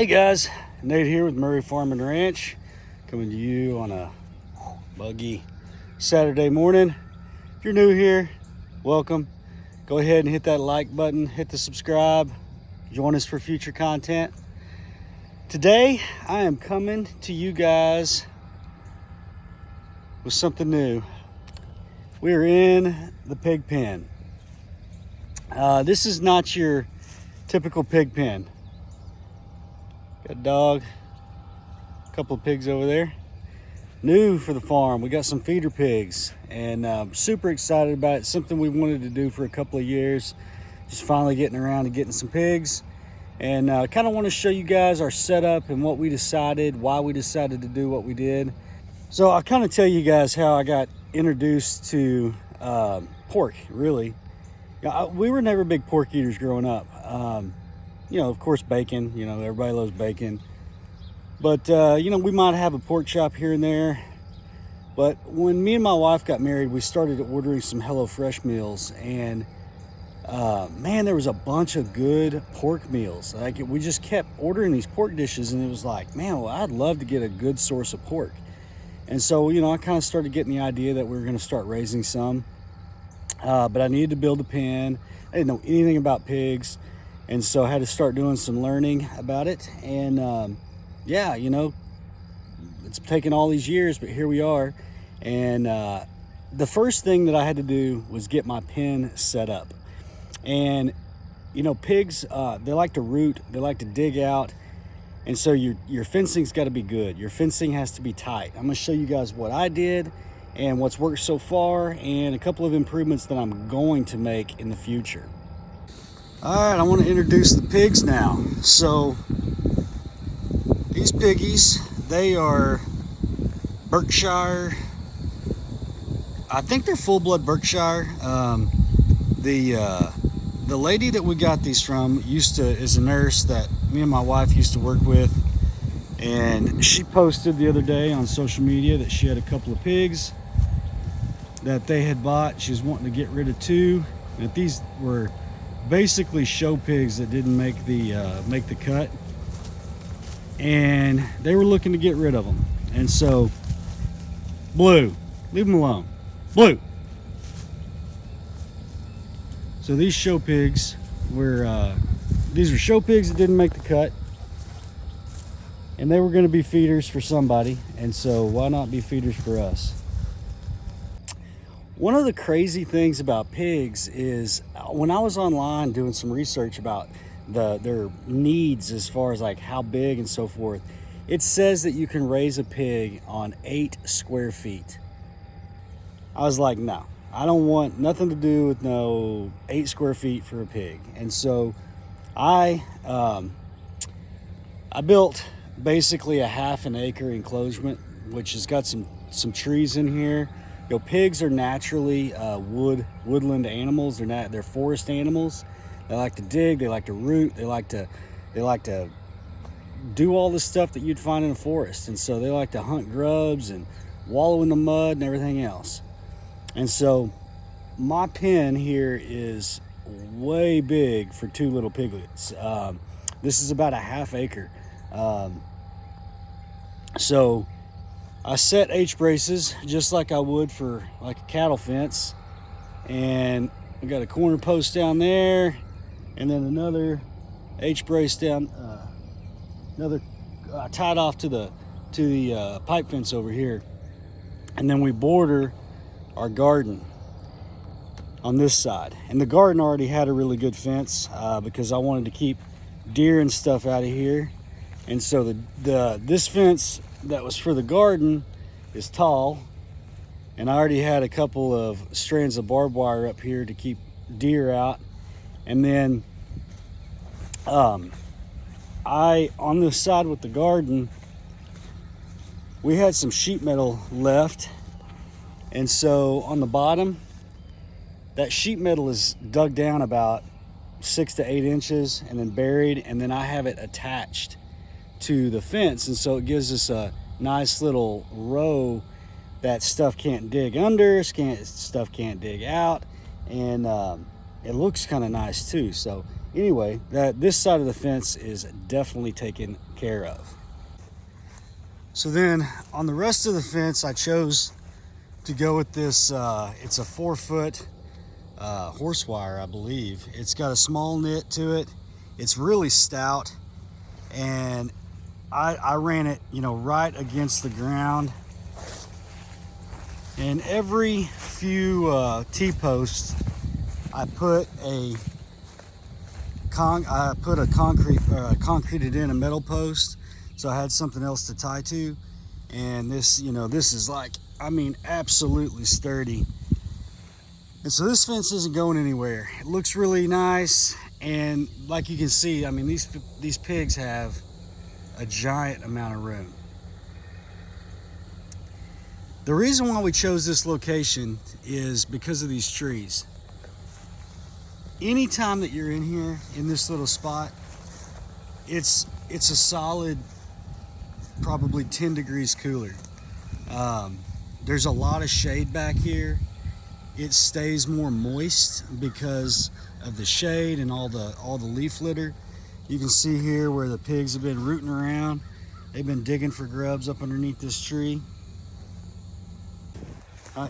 Hey guys, Nate here with Murray Farm and Ranch, coming to you on a buggy Saturday morning. If you're new here, welcome. Go ahead and hit that like button, hit the subscribe, join us for future content. Today, I am coming to you guys with something new. We are in the pig pen. This is not your typical pig pen. Got a dog, a couple of pigs over there. New for the farm. We got some feeder pigs, and super excited about it. Something we wanted to do for a couple of years. Just finally getting around to getting some pigs, and kind of want to show you guys our setup and what we decided, why we decided to do what we did. So I'll kind of tell you guys how I got introduced to pork. Really, we were never big pork eaters growing up. Of course, bacon, everybody loves bacon. But, we might have a pork chop here and there. But when me and my wife got married, we started ordering some HelloFresh meals. And, man, there was a bunch of good pork meals. We just kept ordering these pork dishes, and it was like, man, well, I'd love to get a good source of pork. And so, I kind of started getting the idea that we were going to start raising some. But I needed to build a pen. I didn't know anything about pigs. And so I had to start doing some learning about it. And it's taken all these years, but here we are. And the first thing that I had to do was get my pen set up. And, pigs, they like to root, they like to dig out. And so your fencing's got to be good. Your fencing has to be tight. I'm going to show you guys what I did and what's worked so far and a couple of improvements that I'm going to make in the future. All right, I want to introduce the pigs now. So these piggies, they are Berkshire. I think they're full-blood Berkshire. The lady that we got these from is a nurse that me and my wife used to work with, and she posted the other day on social media that she had a couple of pigs that they had bought. She was wanting to get rid of two, and that these were basically show pigs that didn't make the cut, and they were looking to get rid of them. And so, Blue, leave them alone. Blue. So these show pigs were show pigs that didn't make the cut, and they were going to be feeders for somebody, and so why not be feeders for us? One of the crazy things about pigs is when I was online doing some research about their needs as far as like how big and so forth, it says that you can raise a pig on 8 square feet. I was like, no, I don't want nothing to do with no 8 square feet for a pig. And so I built basically a half an acre enclosure, which has got some trees in here. Pigs are naturally woodland animals. They're forest animals. They like to dig. They like to root. They like to do all the stuff that you'd find in a forest. And so they like to hunt grubs and wallow in the mud and everything else. And so my pen here is way big for 2 little piglets. This is about a half acre. So I set H-braces just like I would for like a cattle fence, and we got a corner post down there, and then another H-brace down, tied off to the pipe fence over here, and then we border our garden on this side. And the garden already had a really good fence because I wanted to keep deer and stuff out of here, and so this fence that was for the garden is tall, and I already had a couple of strands of barbed wire up here to keep deer out. And then on this side with the garden, we had some sheet metal left, and so on the bottom, that sheet metal is dug down about 6 to 8 inches and then buried, and then I have it attached to the fence, and so it gives us a nice little row that stuff can't dig under, stuff can't dig out, and it looks kind of nice too. So Anyway, this side of the fence is definitely taken care of. So then on the rest of the fence, I chose to go with this, it's a 4-foot horse wire, I believe. It's got a small knit to it. It's really stout, and I ran it, right against the ground. And every few T-posts, I put a concreted in a metal post, so I had something else to tie to. And this, this is like, absolutely sturdy. And so this fence isn't going anywhere. It looks really nice, and like you can see, these pigs have a giant amount of room. The reason why we chose this location is because of these trees. Anytime that you're in here, in this little spot, it's a solid, probably 10 degrees cooler. There's a lot of shade back here. It stays more moist because of the shade and all the leaf litter. You can see here where the pigs have been rooting around. They've been digging for grubs up underneath this tree.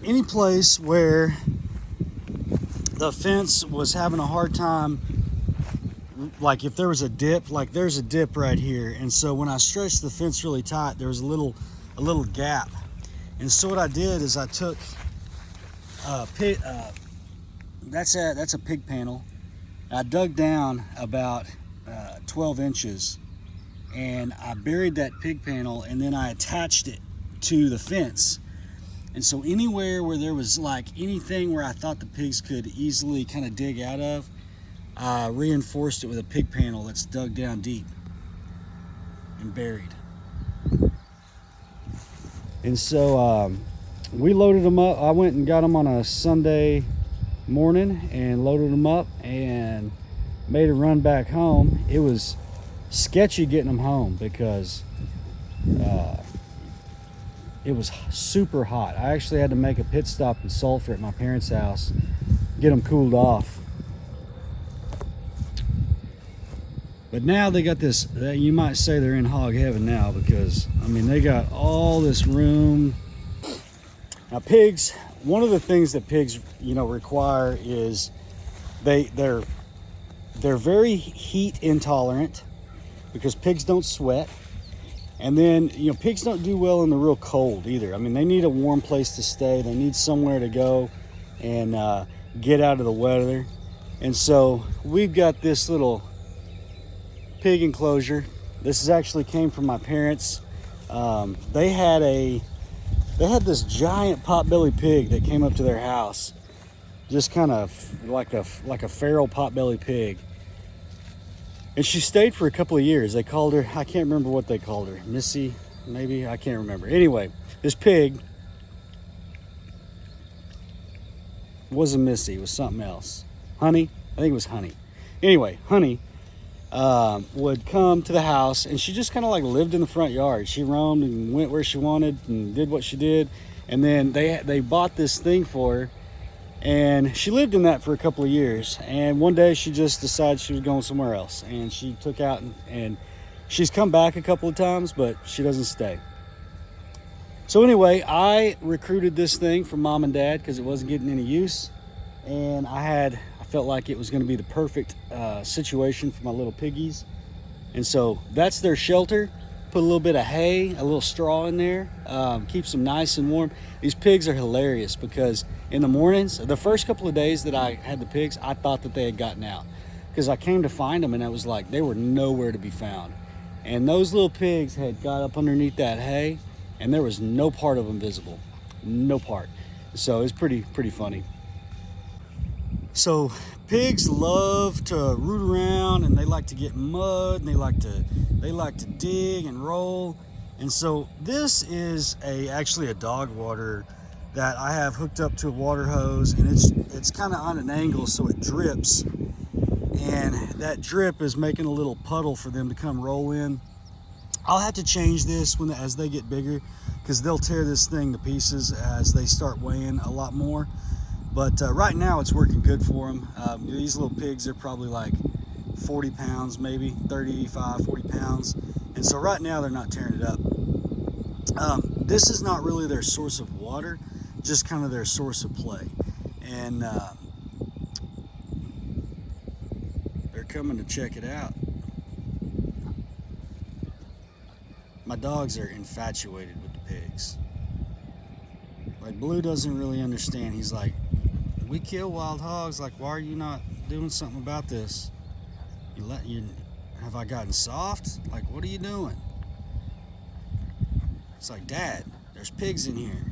Any place where the fence was having a hard time, like if there was a dip, like there's a dip right here, and so when I stretched the fence really tight, there was a little gap. And so what I did is I took that's a pig panel. I dug down about 12 inches, and I buried that pig panel, and then I attached it to the fence. And so anywhere where there was like anything where I thought the pigs could easily kind of dig out of, I reinforced it with a pig panel that's dug down deep and buried. And so we loaded them up. I went and got them on a Sunday morning and loaded them up and made a run back home. It was sketchy getting them home because it was super hot. I actually had to make a pit stop in Sulphur at my parents' house, get them cooled off. But now they got this, you might say they're in hog heaven now, because they got all this room. Now pigs, one of the things that pigs require is they're very heat intolerant, because pigs don't sweat. And then, pigs don't do well in the real cold either. They need a warm place to stay. They need somewhere to go and get out of the weather. And so we've got this little pig enclosure. This is actually came from my parents. They had this giant potbelly pig that came up to their house, just kind of like a feral potbelly pig. And she stayed for a couple of years. They called her, I can't remember what they called her. Missy, maybe? I can't remember. Anyway, this pig wasn't Missy, it was something else. Honey? I think it was Honey. Anyway, Honey would come to the house, and she just kind of like lived in the front yard. She roamed and went where she wanted and did what she did. And then they bought this thing for her, and she lived in that for a couple of years. And one day she just decided she was going somewhere else, and she took out and she's come back a couple of times, but she doesn't stay. So anyway, I recruited this thing from mom and dad because it wasn't getting any use, and I felt like it was going to be the perfect situation for my little piggies. And so that's their shelter. Put a little bit of hay, a little straw in there, keeps them nice and warm. These pigs are hilarious because in the mornings, the first couple of days that I had the pigs, I thought that they had gotten out, because I came to find them and it was like they were nowhere to be found. And those little pigs had got up underneath that hay, and there was no part of them visible, no part. So it's pretty funny. So pigs love to root around, and they like to get mud, and they like to dig and roll. And so this is actually a dog water that I have hooked up to a water hose, and it's kind of on an angle so it drips, and that drip is making a little puddle for them to come roll in. I'll have to change this as they get bigger, because they'll tear this thing to pieces as they start weighing a lot more. But right now it's working good for them. These little pigs are probably like 40 pounds, maybe 35, 40 pounds. And so right now they're not tearing it up. This is not really their source of water, just kind of their source of play. And they're coming to check it out. My dogs are infatuated with the pigs. Like, Blue doesn't really understand. He's like, we kill wild hogs. Like, why are you not doing something about this? Have I gotten soft? Like, what are you doing? It's like, Dad, there's pigs in here.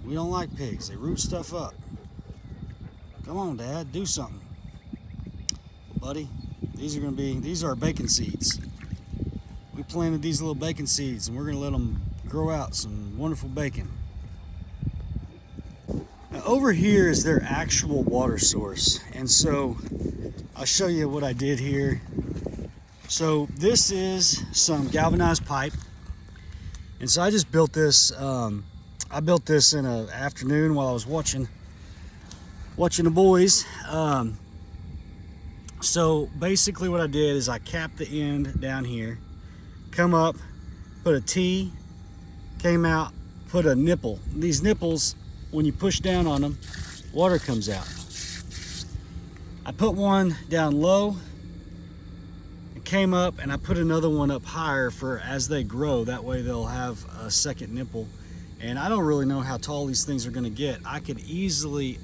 We don't like pigs. They root stuff up. Come on, Dad, do something. Buddy, these are bacon seeds. We planted these little bacon seeds, and we're gonna let them grow out some wonderful bacon. Now, over here is their actual water source. And so I'll show you what I did here. So this is some galvanized pipe. And so I just built this, I built this in an afternoon while I was watching the boys. So basically what I did is I capped the end down here, come up, put a T, came out, put a nipple. These nipples, when you push down on them, water comes out. I put one down low, came up, and I put another one up higher for as they grow. That way they'll have a second nipple. And I don't really know how tall these things are going to get. I could easily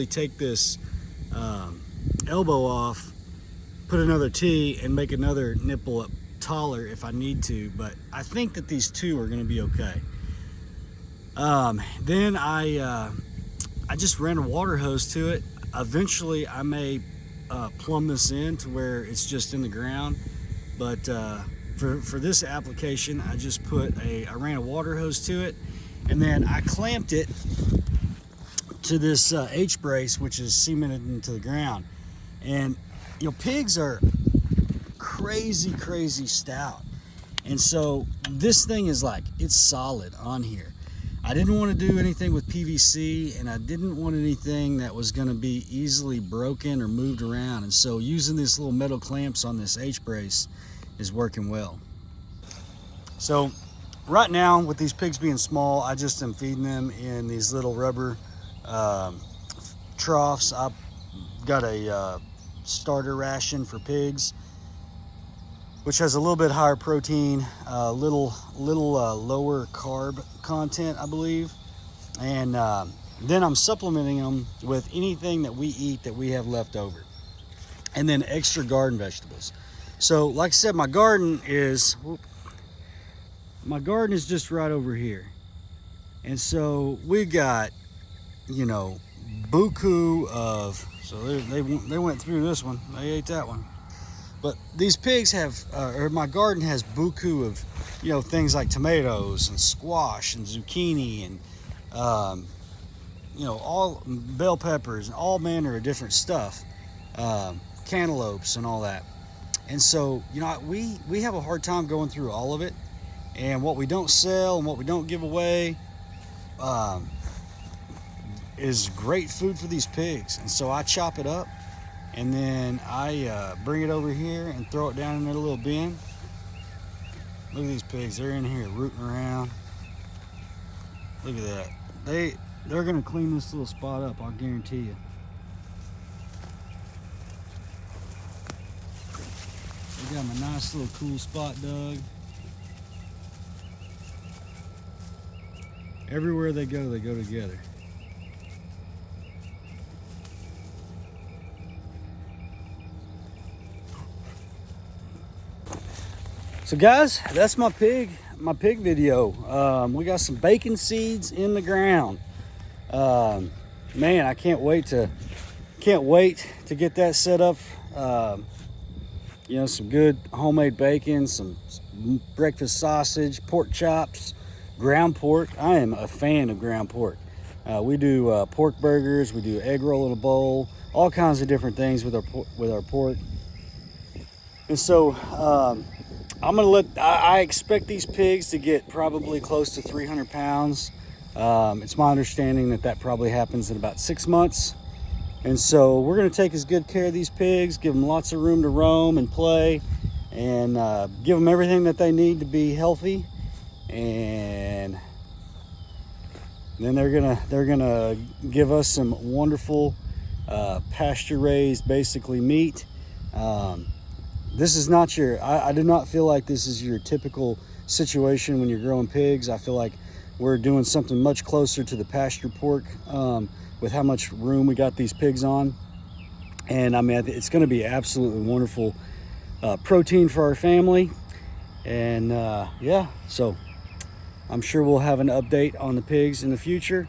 take this elbow off, put another T, and make another nipple up taller if I need to. But I think that these two are going to be okay. Then I just ran a water hose to it. Eventually I may plumb this in to where it's just in the ground, but for this application I just I ran a water hose to it, and then I clamped it to this H brace, which is cemented into the ground. And you know, pigs are crazy stout, and so this thing is like, it's solid on here. I didn't want to do anything with PVC, and I didn't want anything that was going to be easily broken or moved around. And so using these little metal clamps on this H brace is working well. So right now, with these pigs being small, I just am feeding them in these little rubber troughs. I've got a starter ration for pigs, which has a little bit higher protein, little lower carb content, I believe. And then I'm supplementing them with anything that we eat that we have left over, and then extra garden vegetables. So like I said, my garden is just right over here. And so we got, you know, buku of, so they went through this one, they ate that one. But these pigs have, or my garden has buku of, you know, things like tomatoes and squash and zucchini and, you know, all bell peppers and all manner of different stuff, cantaloupes and all that. And so, you know, we have a hard time going through all of it. And what we don't sell and what we don't give away is great food for these pigs. And so I chop it up, and then I bring it over here and throw it down in their little bin. Look at these pigs, they're in here rooting around. Look at that. They're gonna clean this little spot up, I'll guarantee you. They got my nice little cool spot dug. Everywhere they go together. So guys, that's my pig video. We got some bacon seeds in the ground. Man, I can't wait to get that set up. You know, some good homemade bacon, some breakfast sausage, pork chops, ground pork. I am a fan of ground pork. We do pork burgers, we do egg roll in a bowl, all kinds of different things with our pork. And so I expect these pigs to get probably close to 300 pounds. It's my understanding that probably happens in about 6 months. And so we're going to take as good care of these pigs, give them lots of room to roam and play, and give them everything that they need to be healthy. And then they're gonna give us some wonderful pasture raised, basically meat. This is not your, I do not feel like this is your typical situation when you're growing pigs. I feel like we're doing something much closer to the pasture pork with how much room we got these pigs on. And I mean, it's going to be absolutely wonderful protein for our family. And yeah, so I'm sure we'll have an update on the pigs in the future.